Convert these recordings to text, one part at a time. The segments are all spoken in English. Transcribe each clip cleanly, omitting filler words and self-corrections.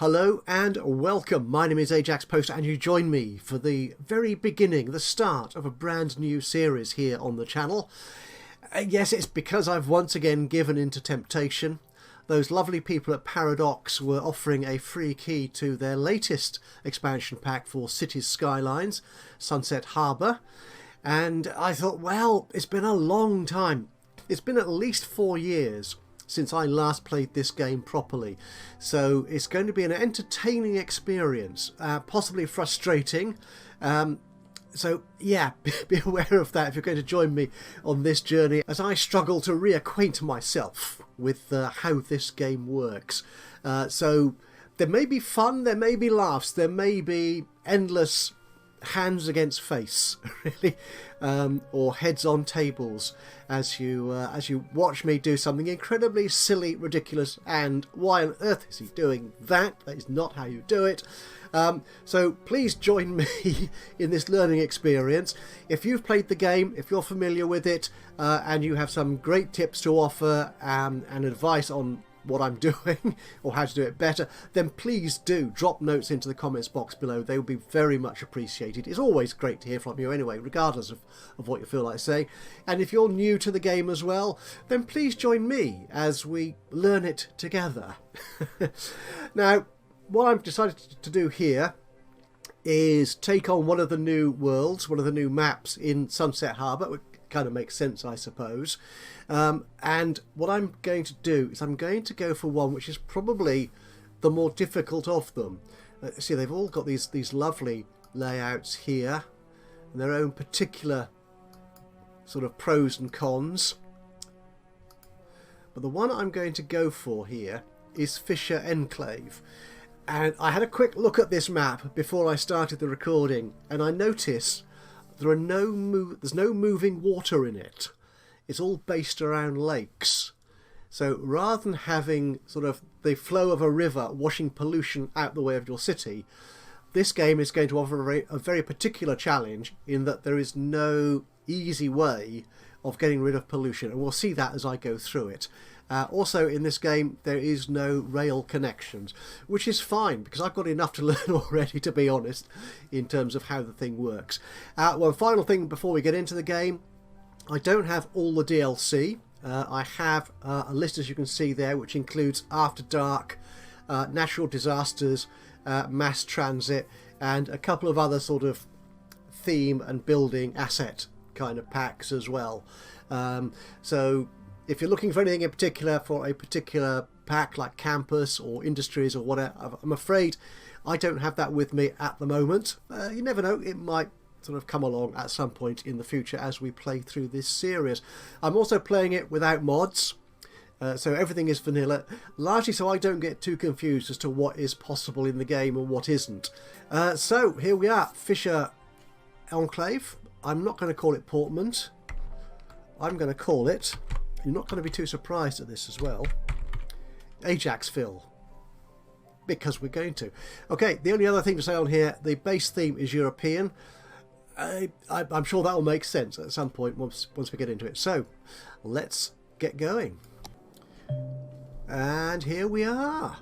Hello and welcome. My name is Ajaxpost and you join me for the very beginning, the start of a brand new series here on the channel. Yes, it's because I've once again given into temptation. Those lovely people at Paradox were offering a free key to their latest expansion pack for Cities Skylines, Sunset Harbour. And I thought, well, it's been a long time. It's been at least 4 years since I last played this game properly, so it's going to be an entertaining experience, possibly frustrating, so yeah, be aware of that if you're going to join me on this journey as I struggle to reacquaint myself with how this game works. So there may be fun, there may be laughs, there may be endless hands against face, really, or heads on tables as you watch me do something incredibly silly, ridiculous, and why on earth is he doing that? That is not how you do it. So please join me in this learning experience. If you've played the game, if you're familiar with it, and you have some great tips to offer and advice on what I'm doing or how to do it better, then please do drop notes into the comments box below. They will be very much appreciated. It's always great to hear from you anyway, regardless of what you feel like saying. And if you're new to the game as well, then please join me as we learn it together. Now, what I've decided to do here is take on one of the new worlds, one of the new maps in Sunset Harbour, which kind of makes sense, I suppose. And what I'm going to do is I'm going to go for one which is probably the more difficult of them. See, they've all got these lovely layouts here and their own particular sort of pros and cons. But the one I'm going to go for here is Fisher Enclave. And I had a quick look at this map before I started the recording, and I noticed there's no moving water in it. It's all based around lakes. So rather than having sort of the flow of a river washing pollution out the way of your city, this game is going to offer a very particular challenge in that there is no easy way of getting rid of pollution, and we'll see that as I go through it. Also in this game there is no rail connections, which is fine because I've got enough to learn already, to be honest, in terms of how the thing works. One final thing before we get into the game: I don't have all the DLC. I have a list, as you can see there, which includes After Dark, natural disasters, mass transit, and a couple of other sort of theme and building asset kind of packs as well. So if you're looking for anything in particular for a particular pack like campus or industries or whatever, I'm afraid I don't have that with me at the moment. You never know, it might sort of come along at some point in the future as we play through this series. I'm also playing it without mods, so everything is vanilla, largely so I don't get too confused as to what is possible in the game and what isn't. So here we are, Fisher Enclave. I'm not going to call it Portment. I'm going to call it, you're not going to be too surprised at this as well, Ajaxville, because we're going to. Okay, the only other thing to say on here, the base theme is European. I'm sure that will make sense at some point once we get into it. So let's get going. And here we are.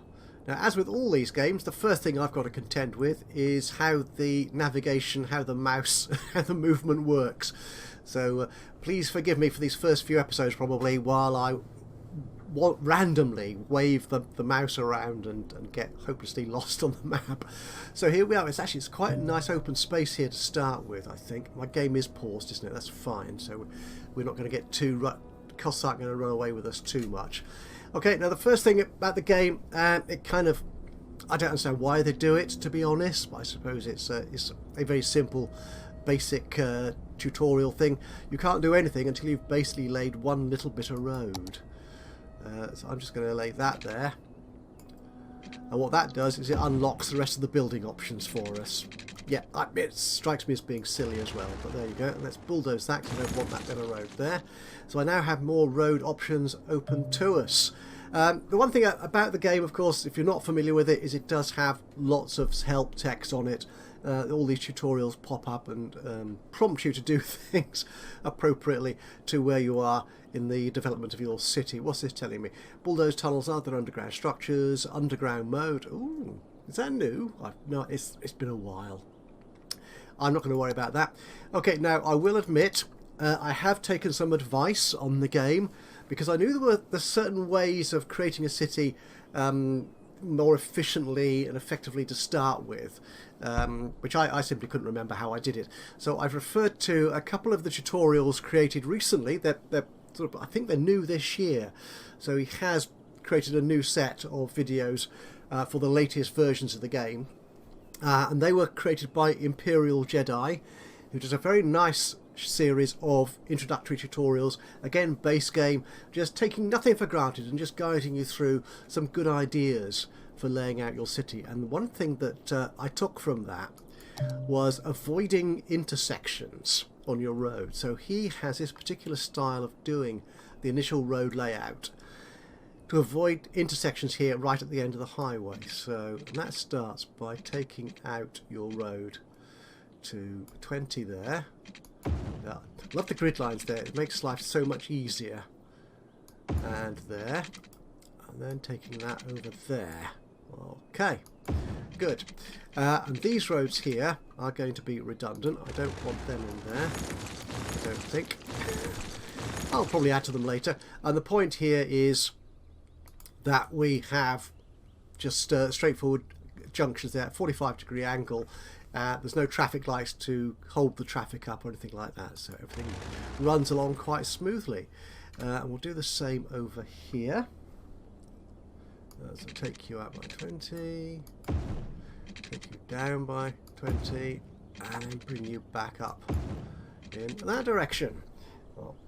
Now, as with all these games, the first thing I've got to contend with is how the navigation, how the mouse, how the movement works. So please forgive me for these first few episodes probably while I randomly wave the mouse around and get hopelessly lost on the map. So here we are. It's quite a nice open space here to start with, I think. My game is paused, isn't it? That's fine. So we're not going to get costs aren't going to run away with us too much. Okay, now the first thing about the game, it kind of, I don't understand why they do it, to be honest, but I suppose it's a very simple, basic tutorial thing. You can't do anything until you've basically laid one little bit of road. So I'm just going to lay that there. And what that does is it unlocks the rest of the building options for us. Yeah, it strikes me as being silly as well, but there you go. Let's bulldoze that because I don't want that bit of road there. So I now have more road options open to us. The one thing about the game, of course, if you're not familiar with it, is it does have lots of help text on it. all these tutorials pop up and prompt you to do things appropriately to where you are in the development of your city. What's this telling me? Bulldoze tunnels, other underground structures, underground mode. Ooh, is that new? No, it's been a while. I'm not going to worry about that. Okay, now I will admit I have taken some advice on the game, because I knew there were certain ways of creating a city more efficiently and effectively to start with, which I simply couldn't remember how I did it. So I've referred to a couple of the tutorials created recently that sort of, I think they're new this year. So he has created a new set of videos for the latest versions of the game. And they were created by Imperial Jedi, who does a very nice series of introductory tutorials. Again, base game, just taking nothing for granted and just guiding you through some good ideas for laying out your city. And one thing that I took from that was avoiding intersections on your road. So he has this particular style of doing the initial road layout to avoid intersections here right at the end of the highway. So that starts by taking out your road to 20 there. Love the grid lines there, it makes life so much easier. And there, and then taking that over there. Okay, good. And these roads here are going to be redundant. I don't want them in there, I don't think. I'll probably add to them later. And the point here is that we have just straightforward junctions there, 45-degree angle. There's no traffic lights to hold the traffic up or anything like that, so everything runs along quite smoothly. And we'll do the same over here. So take you out by 20, take you down by 20, and then bring you back up in that direction.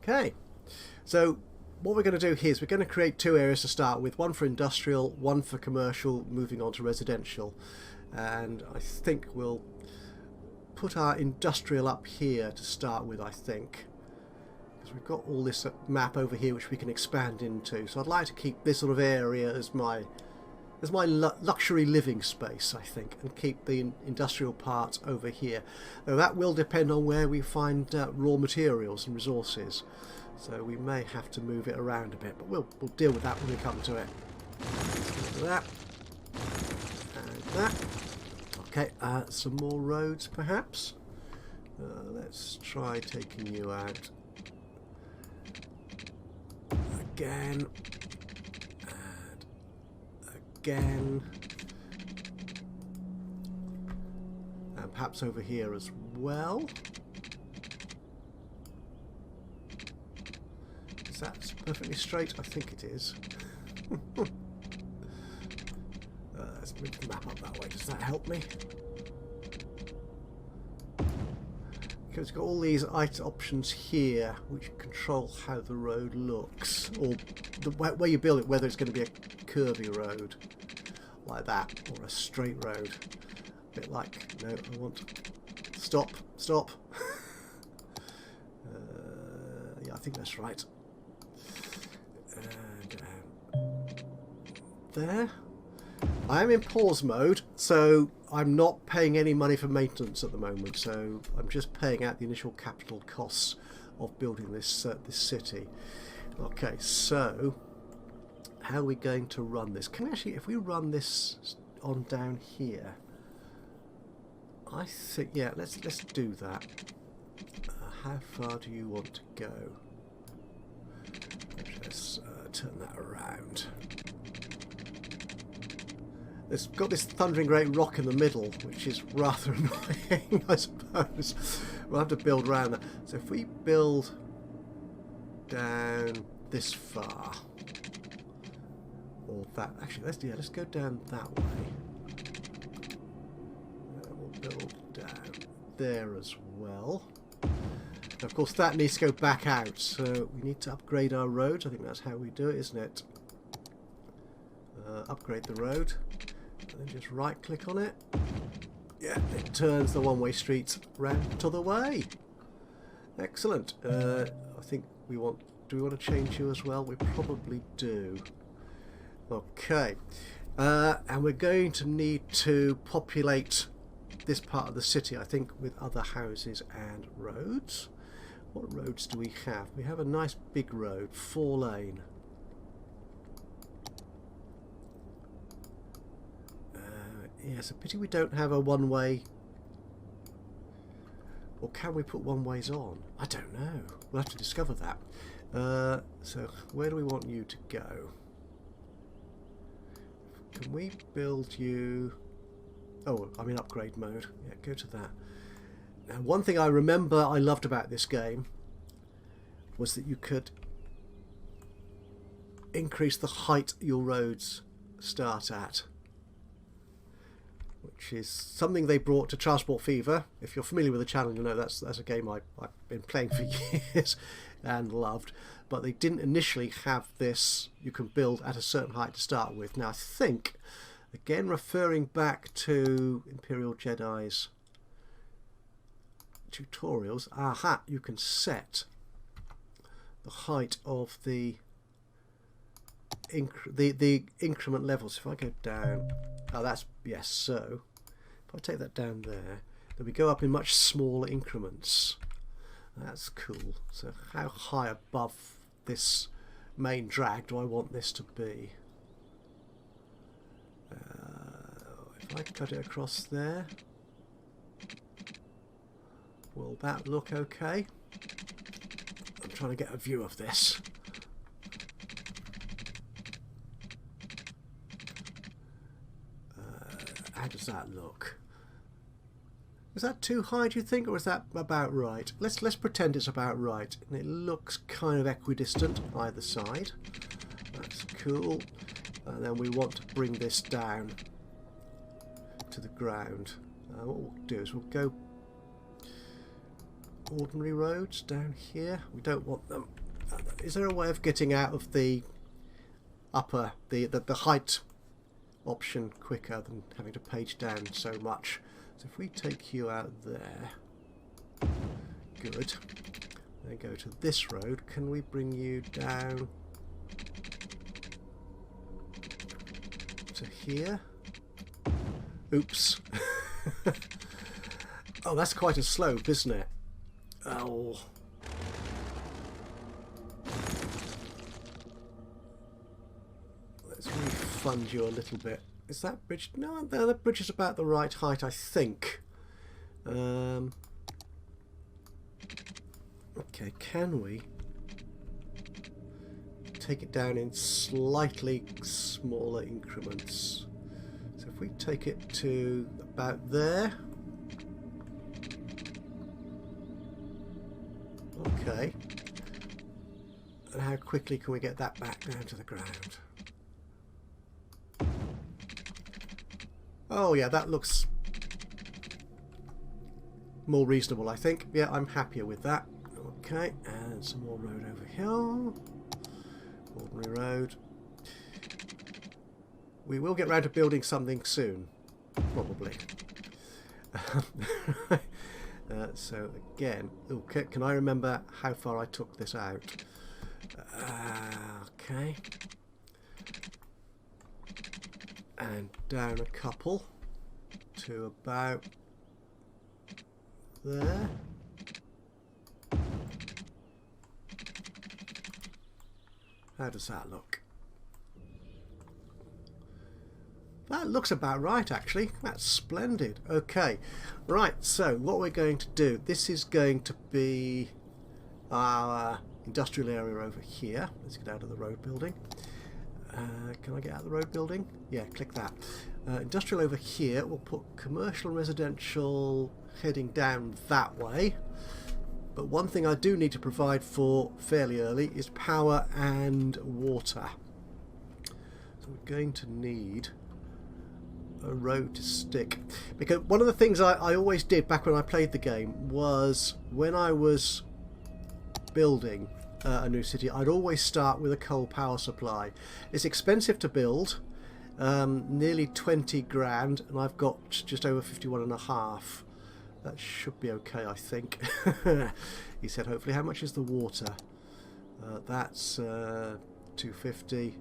Okay, so what we're going to do here is we're going to create two areas to start with, one for industrial, one for commercial, moving on to residential. And I think we'll put our industrial up here to start with, I think, because we've got all this map over here which we can expand into. So I'd like to keep this sort of area as my luxury living space, I think, and keep the industrial part over here. Though that will depend on where we find raw materials and resources, so we may have to move it around a bit, but we'll deal with that when we come to it. So that and that. Okay, some more roads perhaps. Let's try taking you out again and again, and perhaps over here as well. Is that perfectly straight? I think it is. Let's move the map up that way. Does that help me? Because we've got all these options here which control how the road looks, or where you build it, whether it's going to be a curvy road like that or a straight road. A bit like, no, I want stop. Yeah, I think that's right. And there. I am in pause mode, so I'm not paying any money for maintenance at the moment, so I'm just paying out the initial capital costs of building this this city. Okay, so how are we going to run this? Can we actually, if we run this on down here, I think, yeah, let's do that. How far do you want to go? Let's turn that around. It's got this thundering great rock in the middle, which is rather annoying, I suppose. We'll have to build around that. So if we build down this far, or that, actually, let's go down that way. We'll build down there as well. And of course, that needs to go back out, so we need to upgrade our roads. I think that's how we do it, isn't it? Upgrade the road. And then just right click on it. Yeah, it turns the one-way streets round to the way. Excellent. I think we want, do we want to change you as well? We probably do. Okay. And we're going to need to populate this part of the city, I think, with other houses and roads. What roads do we have? We have a nice big road, 4-lane. Yeah, it's a pity we don't have a one-way. Or can we put one-ways on? I don't know. We'll have to discover that. So where do we want you to go? Can we build you... Oh, I'm in upgrade mode. Yeah, go to that. Now, one thing I remember I loved about this game was that you could increase the height your roads start at, which is something they brought to Transport Fever. If you're familiar with the channel, you'll know that's a game I've been playing for years and loved. But they didn't initially have this, you can build at a certain height to start with. Now I think, again referring back to Imperial Jedi's tutorials, aha, you can set the height of the increment levels. If I go down, oh that's, yes, so if I take that down there, then we go up in much smaller increments. That's cool. So how high above this main drag do I want this to be? If I cut it across there, will that look okay? I'm trying to get a view of this. How does that look? Is that too high, do you think, or is that about right? Let's pretend it's about right. And it looks kind of equidistant either side. That's cool. And then we want to bring this down to the ground. What we'll do is we'll go ordinary roads down here. We don't want them. Is there a way of getting out of the upper, the height option quicker than having to page down so much? So if we take you out there, good, then go to this road, can we bring you down to here? Oops. Oh, that's quite a slope, isn't it? Oh. Let's refund you a little bit. Is that bridge? No, the bridge is about the right height, I think. Okay, can we take it down in slightly smaller increments? So if we take it to about there. Okay. And how quickly can we get that back down to the ground? Oh yeah, that looks more reasonable, I think. Yeah, I'm happier with that. Okay, and some more road over here. Ordinary road. We will get round to building something soon, probably. So again, okay, can I remember how far I took this out? Okay. And down a couple to about there. How does that look? That looks about right, actually. That's splendid. Okay, right, so what we're going to do, this is going to be our industrial area over here. Let's get out of the road building. Can I get out of the road building? Yeah, click that. Industrial over here. We'll put commercial and residential heading down that way. But one thing I do need to provide for fairly early is power and water. So we're going to need a road to stick. Because one of the things I always did back when I played the game was when I was building a new city, I'd always start with a coal power supply. It's expensive to build, nearly 20 grand, and I've got just over 51 and a half. That should be okay, I think. He said, hopefully. How much is the water? That's 250.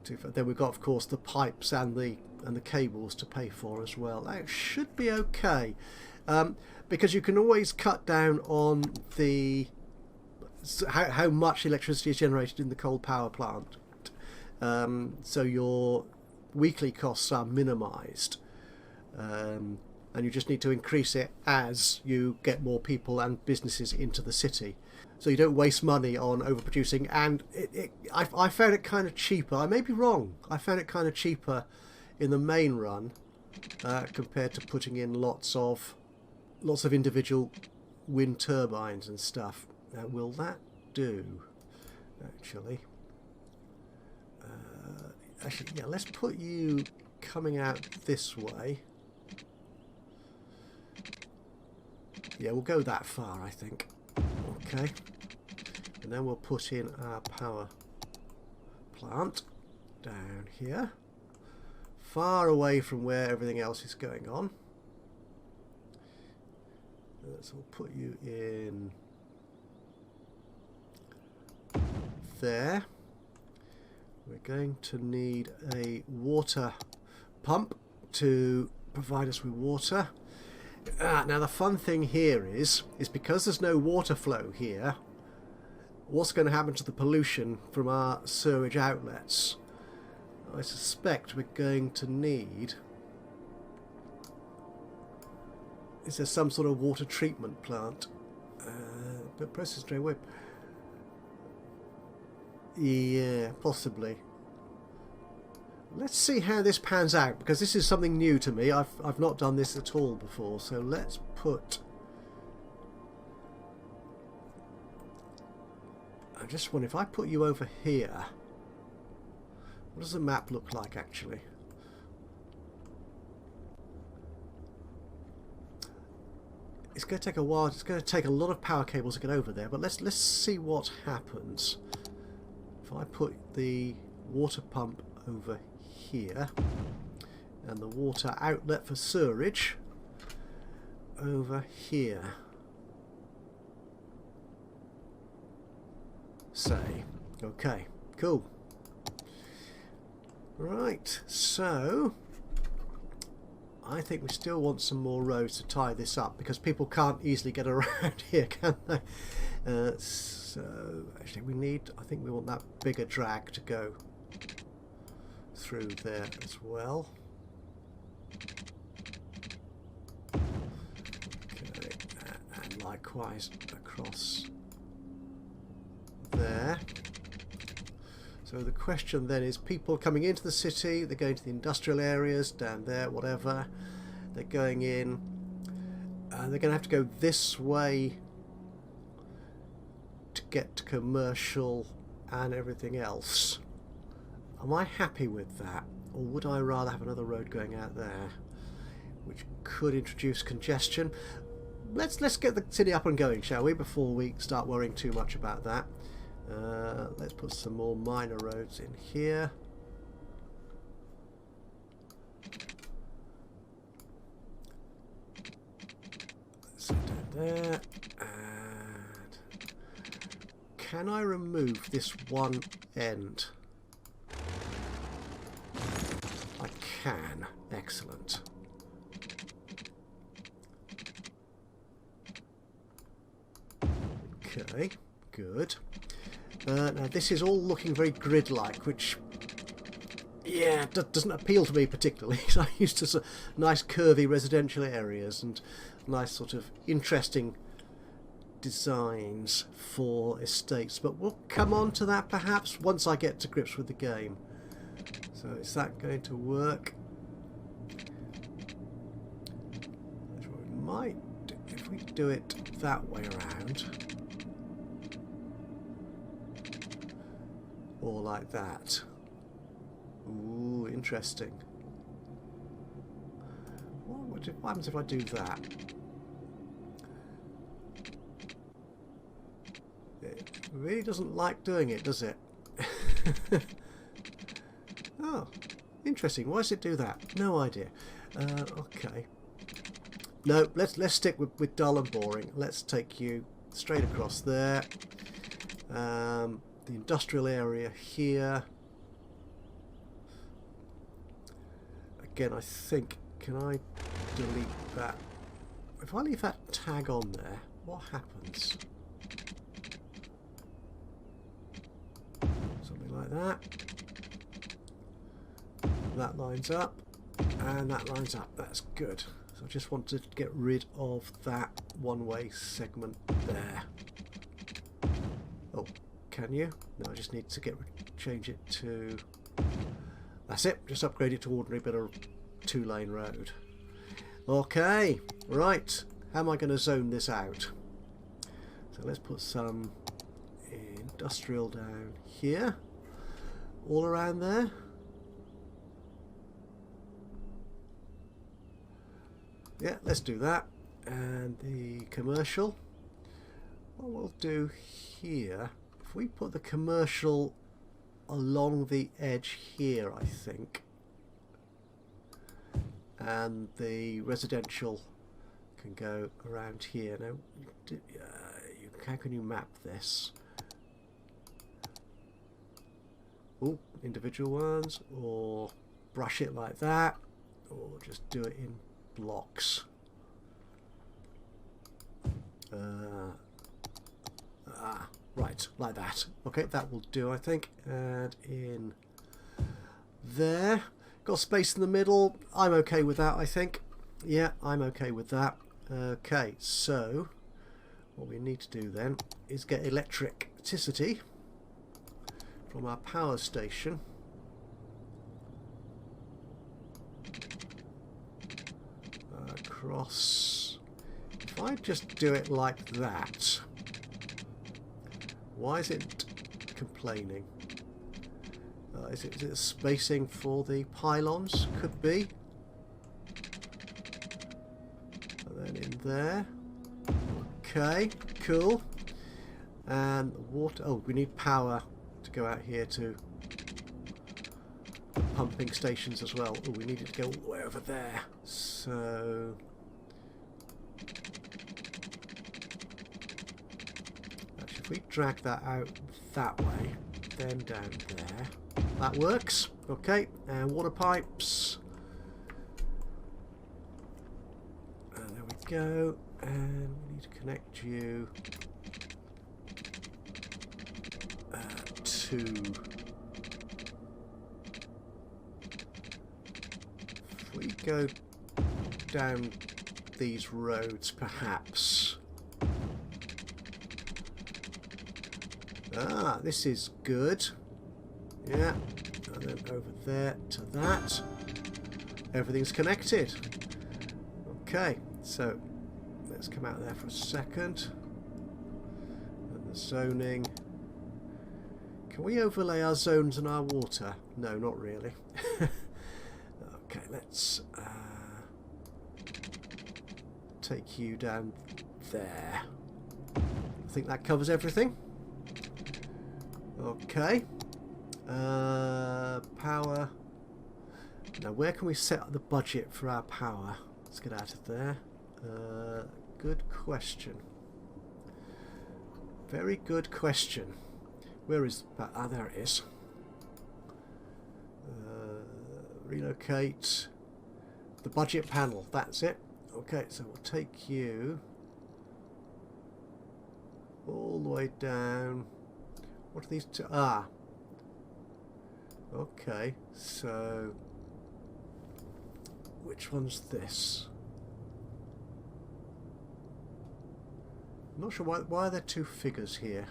Then we've got, of course, the pipes and the cables to pay for as well. That should be okay, because you can always cut down on the how much electricity is generated in the coal power plant, so your weekly costs are minimised, and you just need to increase it as you get more people and businesses into the city, so you don't waste money on overproducing. And I found it kind of cheaper. I may be wrong. I found it kind of cheaper in the main run compared to putting in lots of individual wind turbines and stuff. Now, will that do? Actually, yeah. Let's put you coming out this way. Yeah, we'll go that far, I think. Okay, and then we'll put in our power plant down here, far away from where everything else is going on. So we'll put you in there. We're going to need a water pump to provide us with water. Now the fun thing here is because there's no water flow here, what's going to happen to the pollution from our sewage outlets? I suspect we're going to need... Is there some sort of water treatment plant? But process drain whip. Yeah, possibly. Let's see how this pans out, because this is something new to me. I've not done this at all before. So let's put... I just wonder if I put you over here, what does the map look like actually? It's going to take a while. It's going to take a lot of power cables to get over there, but let's see what happens. If I put the water pump over here and the water outlet for sewerage over here, say, okay, cool. Right, so I think we still want some more roads to tie this up, because people can't easily get around here, can they? So actually I think we want that bigger drag to go through there as well. Okay, and likewise across there. So the question then is, people coming into the city, they're going to the industrial areas down there, whatever, they're going in, and they're going to have to go this way to get to commercial and everything else. Am I happy with that, or would I rather have another road going out there, which could introduce congestion? Let's get the city up and going, shall we, before we start worrying too much about that. Let's put some more minor roads in here. So down there. And can I remove this one end? I can. Excellent. Okay, good. Now this is all looking very grid-like, which, yeah, doesn't appeal to me particularly. I'm used to nice curvy residential areas and nice sort of interesting designs for estates, but we'll come on to that perhaps once I get to grips with the game. So is that going to work? That's what we might do if we do it that way around. Or like that. Ooh, interesting. What happens if I do that? It really doesn't like doing it, does it? Oh, interesting. Why does it do that? No idea. Okay. No, let's stick with dull and boring. Let's take you straight across there. The industrial area here. again, I think, can I delete that? If I leave that tag on there, what happens? Something like that. That lines up, and that lines up. That's good. So I just want to get rid of that one-way segment there. Oh, can you? No, I just need to change it to... That's it. Just upgrade it to ordinary bit of 2-lane road. Okay, right. How am I going to zone this out? So let's put some industrial down here, all around there. Yeah, let's do that. And the commercial. What we'll do here, if we put the commercial along the edge here, I think, and the residential can go around here. Now, how can you map this? Oh, individual ones, or brush it like that, or just do it in blocks. Right, like that. Okay, that will do, I think. And in there, got space in the middle. I'm okay with that, I think. Yeah, I'm okay with that. Okay, so what we need to do then is get electricity from our power station across. If I just do it like that, why is it complaining? Is it spacing for the pylons? Could be. And then in there. Okay, cool. And water. Oh, we need power to go out here to the pumping stations as well. Oh, we need it to go all the way over there. So actually, if we drag that out that way, then down there, that works. Okay, and water pipes. And there we go. And we need to connect you to... If we go down these roads, perhaps... Ah, this is good. Yeah, and then over there to that. Everything's connected. Okay, so let's come out there for a second. And the zoning. Can we overlay our zones and our water? No, not really. Okay, let's take you down there. I think that covers everything. Okay. Power. Now, where can we set up the budget for our power? Let's get out of there. Good question. Very good question. Where is that? Ah, there it is. Relocate. The budget panel. That's it. Okay, so we'll take you all the way down. What are these two? Ah. Okay, so which one's this? I'm not sure why are there two figures here.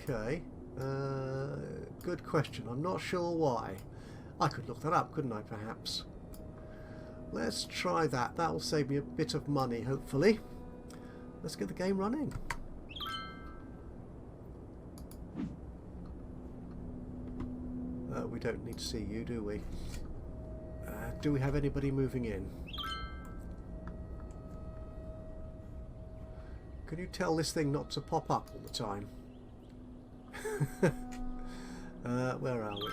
Okay, good question. I'm not sure why. I could look that up, couldn't I, perhaps? Let's try that. That will save me a bit of money, hopefully. Let's get the game running. We don't need to see you, do we? Do we have anybody moving in? Can you tell this thing not to pop up all the time? Where are we?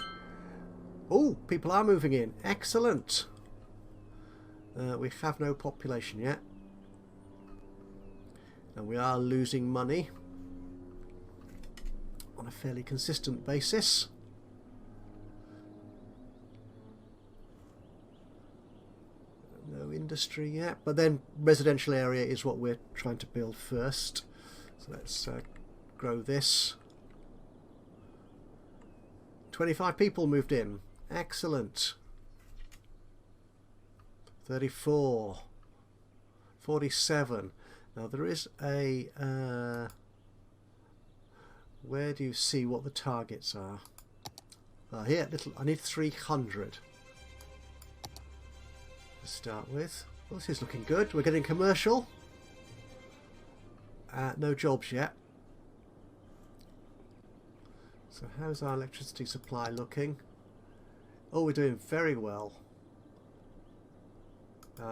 Oh, people are moving in. Excellent. We have no population yet. And we are losing money. on a fairly consistent basis. No industry yet, but then residential area is what we're trying to build first. So let's grow this. 25 people moved in. Excellent. 34. 47. Now there is a... where do you see what the targets are? Here, I need 300 to start with. Well, this is looking good. We're getting commercial. No jobs yet. So how's our electricity supply looking? Oh, we're doing very well.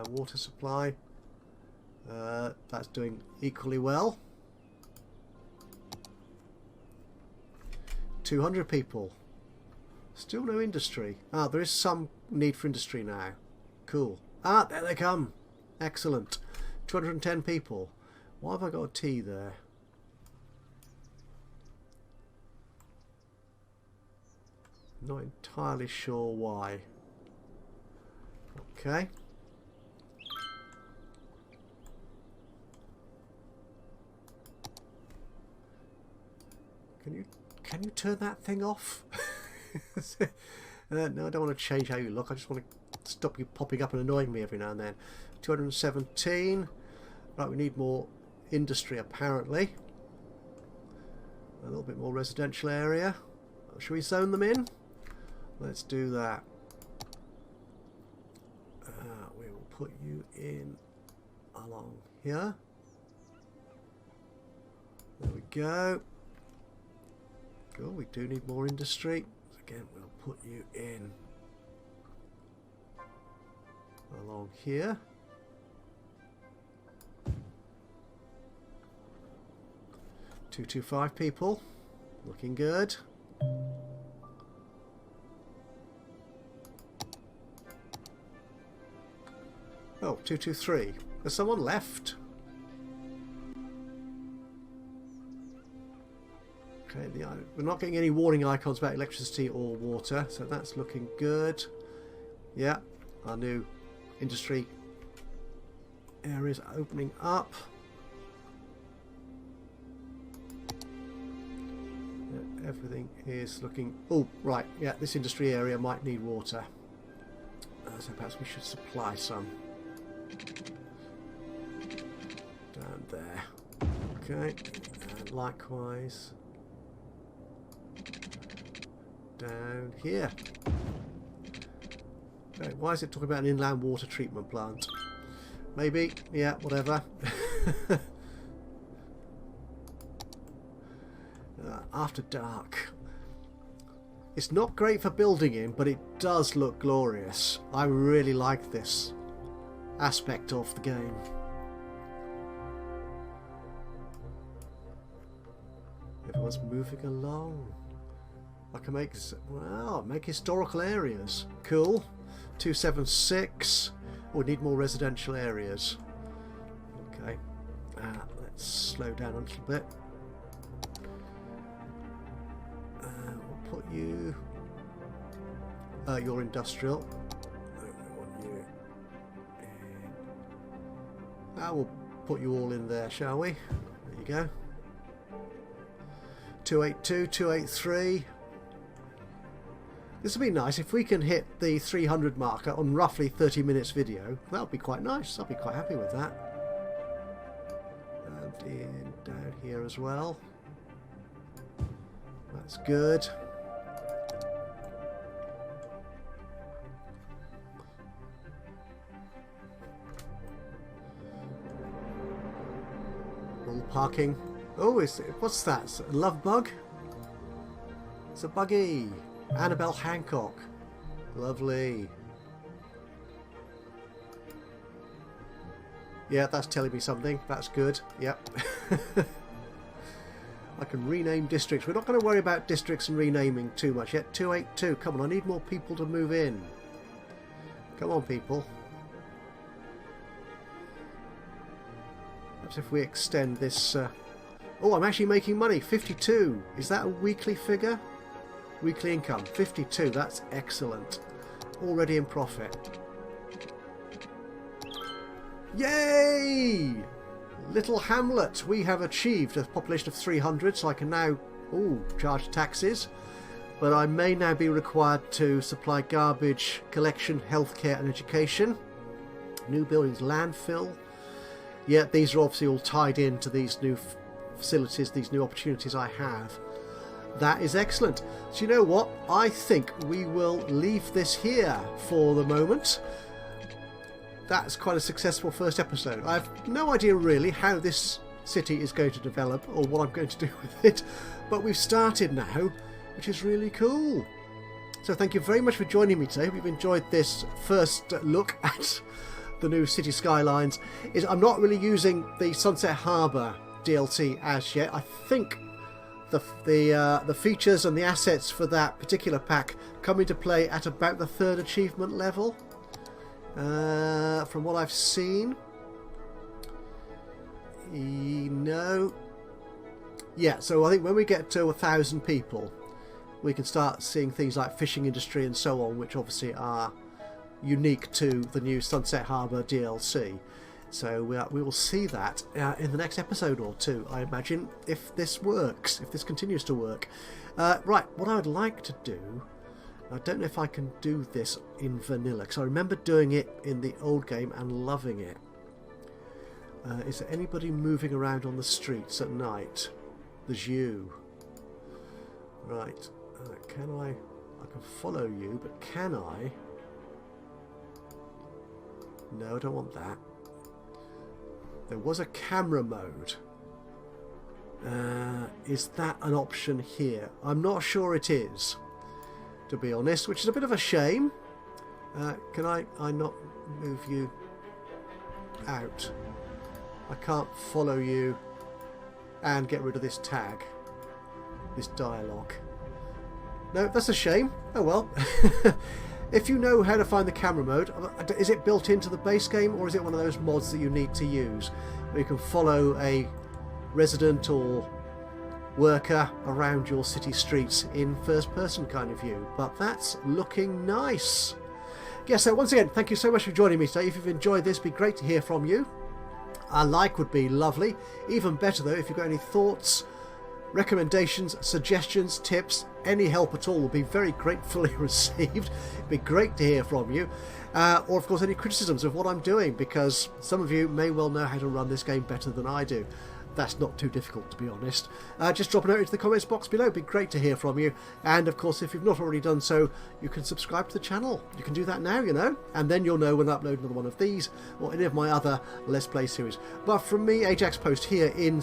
Water supply. That's doing equally well. 200 people. Still no industry. There is some need for industry now. Cool. There they come. Excellent. 210 people. Why have I got a T there? Not entirely sure why. Okay. Can you turn that thing off? No, I don't want to change how you look. I just want to stop you popping up and annoying me every now and then. 217. Right, we need more industry apparently. A little bit more residential area. Shall we zone them in? Let's do that. We will put you in along here. There we go. Cool, we do need more industry. Again, we'll put you in along here. Two to 5 people. Looking good. Oh, 223. There's someone left. Okay, we're not getting any warning icons about electricity or water, so that's looking good. Yeah, our new industry areas are opening up. Yeah, everything is looking... Oh, right, yeah, this industry area might need water. So perhaps we should supply some. Down there. Okay, and likewise... down here. Okay, why is it talking about an inland water treatment plant? Maybe, yeah, whatever. After dark. It's not great for building in, but it does look glorious. I really like this aspect of the game. Everyone's moving along. I can make, wow, make historical areas. Cool. 276. We need more residential areas. Okay. Let's slow down a little bit. We'll put you... you're industrial. I want you in. We'll put you all in there, shall we? There you go. 282, 283. This would be nice if we can hit the 300 marker on roughly 30 minutes video. That would be quite nice. I'll be quite happy with that. And in down here as well. That's good. All parking. Oh, what's that? It's a love bug? It's a buggy. Annabelle Hancock. Lovely. Yeah, that's telling me something. That's good. Yep. I can rename districts. We're not going to worry about districts and renaming too much yet. 282. Come on, I need more people to move in. Come on, people. Perhaps if we extend this Oh, I'm actually making money. 52. Is that a weekly figure? Weekly income. 52. That's excellent. Already in profit. Yay! Little hamlet. We have achieved a population of 300, so I can now charge taxes. But I may now be required to supply garbage collection, healthcare and education. New buildings, landfill. Yeah, these are obviously all tied into these new facilities, these new opportunities I have. That is excellent. So you know what? I think we will leave this here for the moment. That's quite a successful first episode. I have no idea really how this city is going to develop or what I'm going to do with it, but we've started now, which is really cool. So thank you very much for joining me today. Hope you've enjoyed this first look at the new City Skylines. I'm not really using the Sunset Harbour DLC as yet. I think the features and the assets for that particular pack come into play at about the 3rd achievement level, from what I've seen. No. Yeah, so I think when we get to 1,000 people, we can start seeing things like fishing industry and so on, which obviously are unique to the new Sunset Harbour DLC. So we will see that in the next episode or two, I imagine, if this works, if this continues to work. Right, what I would like to do, I don't know if I can do this in vanilla, because I remember doing it in the old game and loving it. Is there anybody moving around on the streets at night? There's you. Right, can I can follow you, but can I? No, I don't want that. There was a camera mode. Is that an option here? I'm not sure it is, to be honest, which is a bit of a shame. Can I not move you out? I can't follow you and get rid of this tag, this dialogue. No, that's a shame. Oh well. If you know how to find the camera mode, is it built into the base game, or is it one of those mods that you need to use, where you can follow a resident or worker around your city streets in first person kind of view? But that's looking nice. Yeah, so once again, thank you so much for joining me today. If you've enjoyed this, it'd be great to hear from you. A like would be lovely. Even better though, if you've got any thoughts, recommendations, suggestions, tips, any help at all will be very gratefully received. It'd be great to hear from you. Or of course any criticisms of what I'm doing, because some of you may well know how to run this game better than I do. That's not too difficult, to be honest. Just drop a note into the comments box below. It'd be great to hear from you. And of course, if you've not already done so, you can subscribe to the channel. You can do that now, you know, and then you'll know when I upload another one of these or any of my other Let's Play series. But from me, Ajaxpost, here in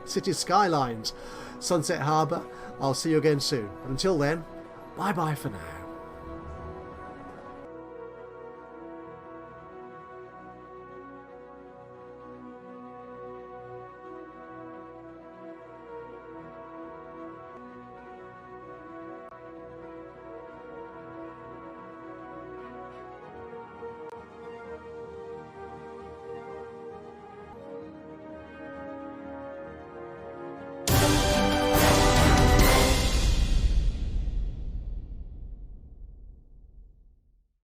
City Skylines, Sunset Harbour, I'll see you again soon. But until then, bye bye for now.